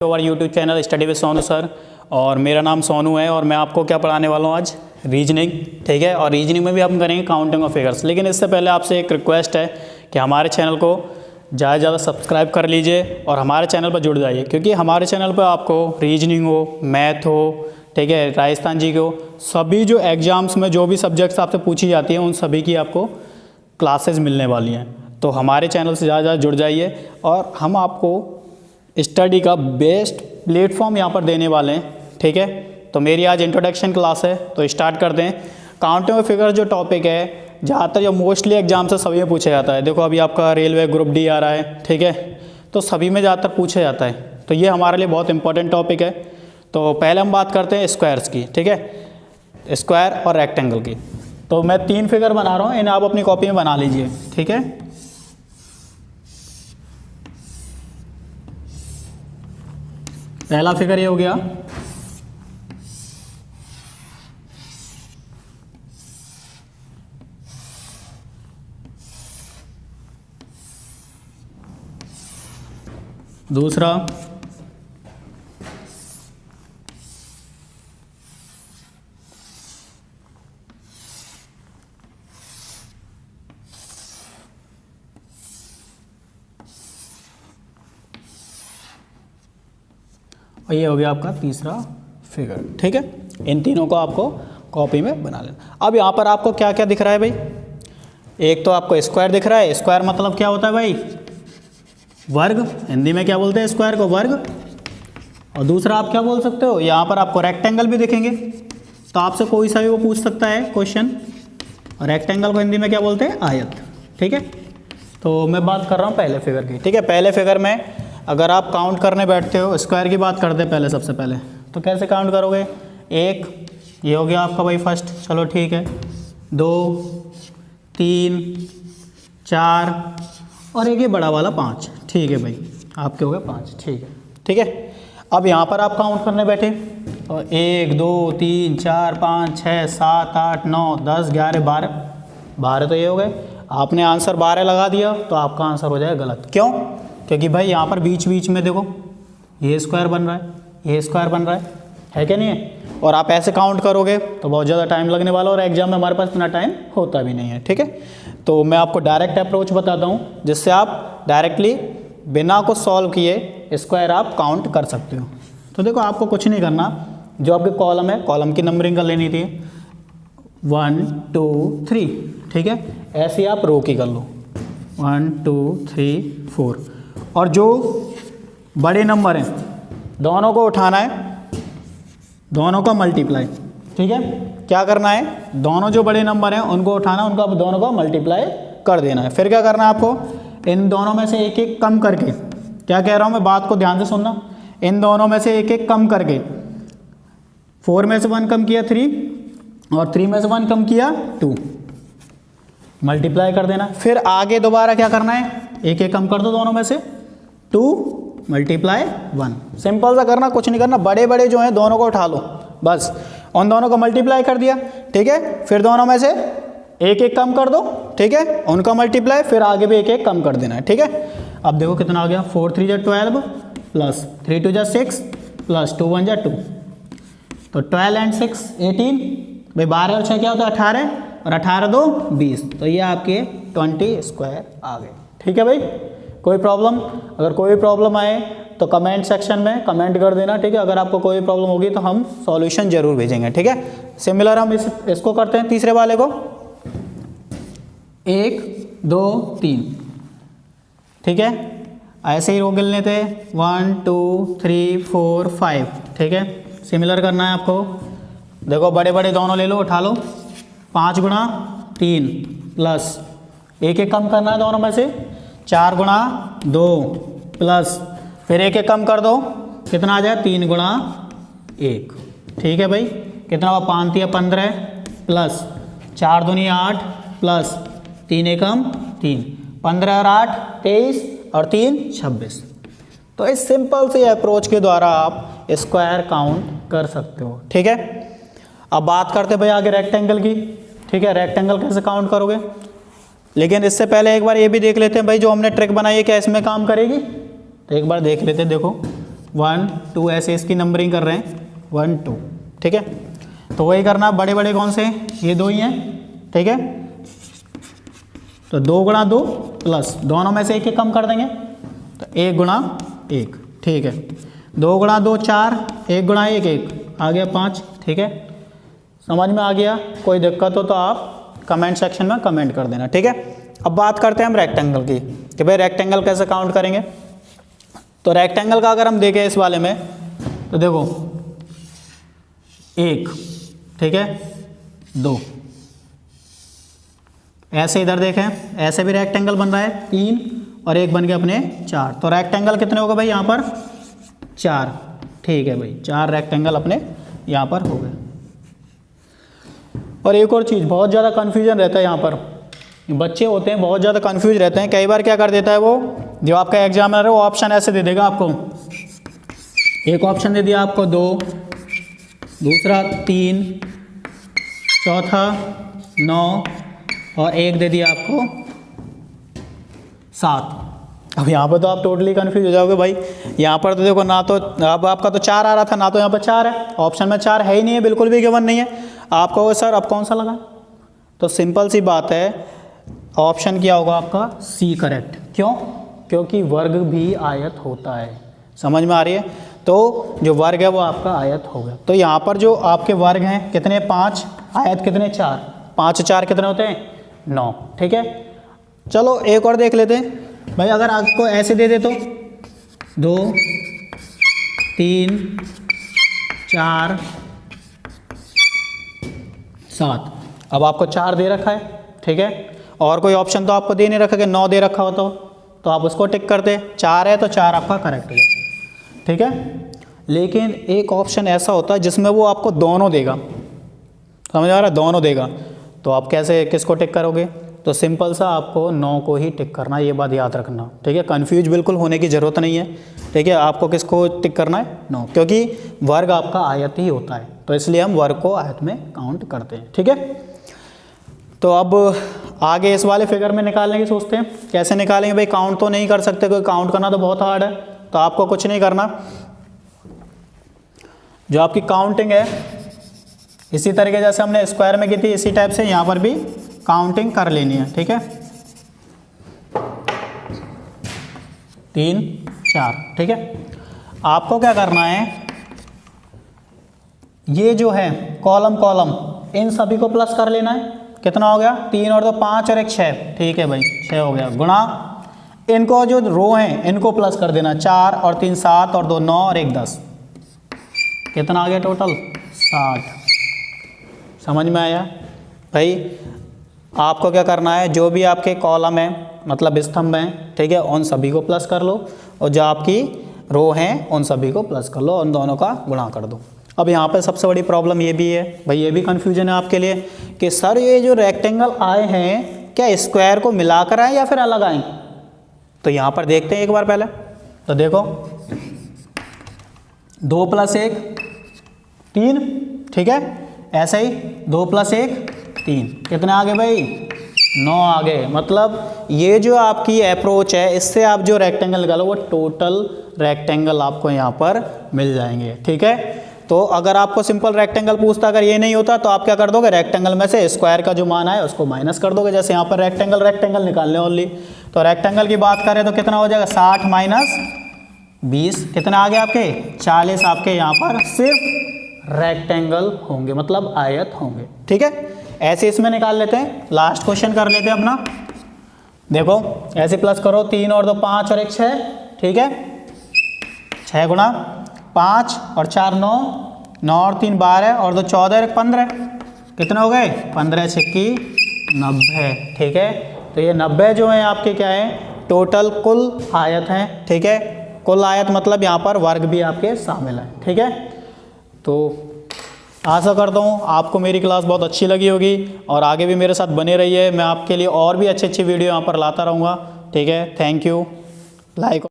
हमारे YouTube channel study with Sonu sir. और मेरा नाम सोनू है और मैं आपको क्या पढ़ाने वाला हूँ आज, रीजनिंग। ठीक है, और रीजनिंग में भी हम करेंगे काउंटिंग ऑफ फिगर्स। लेकिन इससे पहले आपसे एक रिक्वेस्ट है कि हमारे चैनल को ज़्यादा से ज़्यादा सब्सक्राइब कर लीजिए और हमारे चैनल पर जुड़ जाइए, क्योंकि हमारे चैनल पर आपको रीजनिंग हो, मैथ हो, ठीक है, राजस्थान जी को, सभी जो एग्ज़ाम्स में जो भी सब्जेक्ट्स आपसे पूछी जाती हैं उन सभी की आपको क्लासेस मिलने वाली हैं। तो हमारे चैनल से ज़्यादा ज़्यादा जुड़ जाइए और हम आपको स्टडी का बेस्ट प्लेटफॉर्म यहाँ पर देने वाले हैं। ठीक है, तो मेरी आज इंट्रोडक्शन क्लास है, तो स्टार्ट करते हैं। काउंटिंग ऑफ फिगर्स जो टॉपिक है, ज़्यादातर जो मोस्टली एग्जाम से सभी में पूछा जाता है। देखो अभी आपका रेलवे ग्रुप डी आ रहा है, ठीक है, तो सभी में ज़्यादातर पूछा जाता है, तो ये हमारे लिए बहुत इंपॉर्टेंट टॉपिक है। तो पहले हम बात करते हैं स्क्वायर्स की। ठीक है, स्क्वायर और रेक्टेंगल की। तो मैं 3 फिगर बना रहा हूँ, इन्हें आप अपनी कॉपी में बना लीजिए। ठीक है, पहला फिगर ये हो गया, दूसरा, और ये हो गया आपका तीसरा फिगर। ठीक है, इन तीनों को आपको कॉपी में बना लेना। अब यहाँ पर आपको क्या क्या दिख रहा है भाई? एक तो आपको स्क्वायर दिख रहा है। स्क्वायर मतलब क्या होता है भाई? वर्ग। हिंदी में क्या बोलते हैं स्क्वायर को? वर्ग। और दूसरा आप क्या बोल सकते हो, यहाँ पर आपको रेक्टेंगल भी दिखेंगे, तो आपसे कोई सा भी वो पूछ सकता है क्वेश्चन। और रेक्टेंगल को हिंदी में क्या बोलते हैं? आयत। ठीक है, तो मैं बात कर रहा हूँ पहले फिगर की। ठीक है, पहले फिगर में अगर आप काउंट करने बैठते हो, स्क्वायर की बात करते हैं पहले, सबसे पहले तो कैसे काउंट करोगे? 1, ये हो गया आपका भाई फर्स्ट, चलो ठीक है, 2, 3, 4 और एक ये बड़ा वाला 5। ठीक है भाई, आपके हो गए 5। ठीक है, ठीक है। अब यहाँ पर आप काउंट करने बैठे और 1, 2, 3, 4, 5, 6, 7, 8, 9, 10, 11, 12 तो ये हो गए। आपने आंसर 12 लगा दिया तो आपका आंसर हो जाएगा गलत। क्यों? क्योंकि भाई यहाँ पर बीच बीच में देखो ये स्क्वायर बन रहा है, ये स्क्वायर बन रहा है क्या नहीं है? और आप ऐसे काउंट करोगे तो बहुत ज़्यादा टाइम लगने वाला, और एग्जाम में हमारे पास इतना टाइम होता भी नहीं है। ठीक है, तो मैं आपको डायरेक्ट अप्रोच बताता हूँ जिससे आप डायरेक्टली बिना कुछ सॉल्व किए स्क्वायर आप काउंट कर सकते हो। तो देखो आपको कुछ नहीं करना, जो आपके कॉलम है, कॉलम की नंबरिंग कर लेनी थी 1, 2, 3। ठीक है, ऐसे आप रो की कर लो 1, 2, 3, 4। और जो बड़े नंबर हैं दोनों को उठाना है, दोनों का मल्टीप्लाई। ठीक है, क्या करना है? दोनों जो बड़े नंबर हैं उनको उठाना, उनका दोनों का मल्टीप्लाई कर देना है। फिर क्या करना है आपको? इन दोनों में से एक एक कम करके, क्या कह रहा हूँ मैं, बात को ध्यान से सुनना, इन दोनों में से एक एक कम करके 4 में से 1 कम किया 3 और 3 में से 1 कम किया 2, मल्टीप्लाई कर देना। फिर आगे दोबारा क्या करना है? एक एक कम कर दो दोनों में से, 2 मल्टीप्लाई 1। सिंपल सा करना, कुछ नहीं करना। बड़े बड़े जो हैं दोनों को उठा लो, बस उन दोनों को मल्टीप्लाई कर दिया। ठीक है, फिर दोनों में से एक एक कम कर दो, ठीक है, उनका मल्टीप्लाई, फिर आगे भी एक एक कम कर देना है। ठीक है, अब देखो कितना आ गया, 4 3 12 प्लस 3 2 6 प्लस 2 1 2, तो 12 एंड 6 18। भाई 12 और 6 क्या होता है? 18, और 18 2 20, तो ये आपके 20 स्क्वायर आ गए। ठीक है भाई, कोई प्रॉब्लम? अगर कोई प्रॉब्लम आए तो कमेंट सेक्शन में कमेंट कर देना। ठीक है, अगर आपको कोई प्रॉब्लम होगी तो हम सॉल्यूशन जरूर भेजेंगे। ठीक है, सिमिलर हम इसको करते हैं, तीसरे वाले को 1 2 3। ठीक है, ऐसे ही रो गिन लेते हैं 1 2 3 4 5। ठीक है, सिमिलर करना है आपको। देखो बड़े बड़े दोनों ले लो, उठा लो, 5 गुणा 3 प्लस एक एक कम करना है दोनों में से, 4 गुणा 2 प्लस फिर एक एक कम कर दो, कितना आ जाए? 3 गुणा 1। ठीक है भाई, कितना हुआ? 5 3 15 प्लस 4 दूनी 8 प्लस 3 एकम 3, 15 और 8 23 और 3 26। तो इस सिंपल से अप्रोच के द्वारा आप स्क्वायर काउंट कर सकते हो। ठीक है, अब बात करते हैं भाई आगे रेक्टेंगल की। ठीक है, रेक्टेंगल कैसे काउंट करोगे? लेकिन इससे पहले एक बार ये भी देख लेते हैं भाई, जो हमने ट्रिक बनाई है क्या इसमें काम करेगी? तो एक बार देख लेते हैं। देखो 1 2 ऐसे इसकी नंबरिंग कर रहे हैं 1 2, ठीक है। तो वही करना, बड़े बड़े कौन से, ये दो ही हैं, ठीक है। तो 2 गुणा 2 प्लस दोनों में से एक कम कर देंगे, तो 1 गुणा 1, ठीक है। 2 गुणा 2 4, 1 गुणा 1 1, आ गया 5, ठीक है। समझ में आ गया? कोई दिक्कत हो तो आप कमेंट सेक्शन में कमेंट कर देना, ठीक है। अब बात करते हैं हम रेक्टेंगल की कि भाई रेक्टेंगल कैसे काउंट करेंगे। तो रेक्टेंगल का अगर हम देखें इस वाले में, तो देखो 1, ठीक है, 2, ऐसे इधर देखें, ऐसे भी रेक्टेंगल बन रहा है 3 और 1 बन के अपने 4। तो रेक्टेंगल कितने होगा भाई यहाँ पर 4, ठीक है भाई, 4 रेक्टेंगल अपने यहाँ पर हो गए। और एक और चीज़, बहुत ज़्यादा कन्फ्यूजन रहता है यहाँ पर, बच्चे होते हैं बहुत ज़्यादा कन्फ्यूज रहते हैं। कई बार क्या कर देता है वो, जो आपका एग्जामिनर है वो ऑप्शन ऐसे दे देगा आपको, एक ऑप्शन दे दिया आपको 2, दूसरा 3, चौथा 9 और एक दे दिया आपको 7। अब यहाँ पर तो आप टोटली कन्फ्यूज हो जाओगे भाई। यहाँ पर तो देखो ना, तो अब आपका तो 4 आ रहा था ना, तो यहाँ पर 4 है, ऑप्शन में 4 है ही नहीं है, बिल्कुल भी गिवन नहीं है। आप कहोगे सर अब कौन सा लगा, तो सिंपल सी बात है, ऑप्शन क्या होगा आपका सी करेक्ट। क्यों? क्योंकि वर्ग भी आयत होता है, समझ में आ रही है। तो जो वर्ग है वो आपका आयत होगा। तो यहाँ पर जो आपके वर्ग हैं कितने 5, आयत कितने 4, 5 4 कितने होते हैं 9, ठीक है। चलो एक और देख लेते हैं भाई, अगर आपको ऐसे दे दे तो 2 3 4 7, अब आपको 4 दे रखा है, ठीक है, और कोई ऑप्शन तो आपको दे नहीं रखा कि 9 दे रखा हो तो आप उसको टिक करते, 4 है तो 4 आपका करेक्ट है, ठीक है। लेकिन एक ऑप्शन ऐसा होता है जिसमें वो आपको दोनों देगा, समझ आ रहा है, दोनों देगा, तो आप कैसे किसको टिक करोगे? तो सिंपल सा आपको 9 को ही टिक करना, ये बात याद रखना, ठीक है। कन्फ्यूज बिल्कुल होने की ज़रूरत नहीं है, ठीक है। आपको किसको टिक करना है 9, क्योंकि वर्ग आपका आयत ही होता है, तो इसलिए हम वर्ग को आयत में काउंट करते हैं, ठीक है। तो अब आगे इस वाले फिगर में निकालने की सोचते हैं, कैसे निकालेंगे भाई? काउंट तो नहीं कर सकते, क्योंकि काउंट करना तो बहुत हार्ड है। तो आपको कुछ नहीं करना, जो आपकी काउंटिंग है इसी तरीके जैसे हमने स्क्वायर में की थी, इसी टाइप से यहाँ पर भी काउंटिंग कर लेनी है, ठीक है। 3 4, ठीक है। आपको क्या करना है, ये जो है कॉलम कॉलम इन सभी को प्लस कर लेना है। कितना हो गया? 3 और 2 5 और 1 6, ठीक है भाई, 6 हो गया। गुणा इनको जो रो हैं इनको प्लस कर देना, 4 और 3 7 और 2 9 और 1 10, कितना आ गया टोटल 60। समझ में आया भाई? आपको क्या करना है, जो भी आपके कॉलम है मतलब स्तंभ हैं, ठीक है, उन सभी को प्लस कर लो, और जो आपकी रो हैं उन सभी को प्लस कर लो, उन दोनों का गुणा कर दो। अब यहाँ पे सबसे बड़ी प्रॉब्लम ये भी है भाई, ये भी कन्फ्यूजन है आपके लिए कि सर ये जो रेक्टेंगल आए हैं क्या स्क्वायर को मिलाकर आए या फिर अलग आए? तो यहाँ पर देखते हैं एक बार पहले। तो देखो 2 + 1 3, ठीक है, ऐसे ही 2 + 1 3, कितने आ गए भाई? 9 आ गए। मतलब ये जो आपकी अप्रोच है, इससे आप जो रेक्टेंगल निकालो वो टोटल रेक्टेंगल आपको यहाँ पर मिल जाएंगे, ठीक है। तो अगर आपको सिंपल रेक्टेंगल पूछता, अगर ये नहीं होता तो आप क्या कर दोगे, रेक्टेंगल में से स्क्वायर का जो मान है उसको माइनस कर दोगे। जैसे यहाँ पर रेक्टेंगल निकालने ओनली, तो रेक्टेंगल की बात करें तो कितना हो जाएगा 60 - 20, कितना आ गया आपके 40 आपके यहाँ पर सिर्फ रेक्टेंगल होंगे, मतलब आयत होंगे, ठीक है। ऐसे इसमें निकाल लेते हैं, लास्ट क्वेश्चन कर लेते हैं अपना। देखो ऐसे प्लस करो, 3 और 2 5 और 1 6, ठीक है, 6 गुणा 5 और 4 9, 9 और 3 12 और 2 14 और 1 15, कितने हो गए 15 6 90, ठीक है। तो ये 90 जो है आपके क्या है, टोटल कुल आयत हैं, ठीक है। कुल आयत मतलब यहाँ पर वर्ग भी आपके शामिल है, ठीक है। तो आशा करता हूँ आपको मेरी क्लास बहुत अच्छी लगी होगी, और आगे भी मेरे साथ बने रहिए, मैं आपके लिए और भी अच्छी वीडियो यहाँ पर लाता रहूँगा, ठीक है। Thank you, like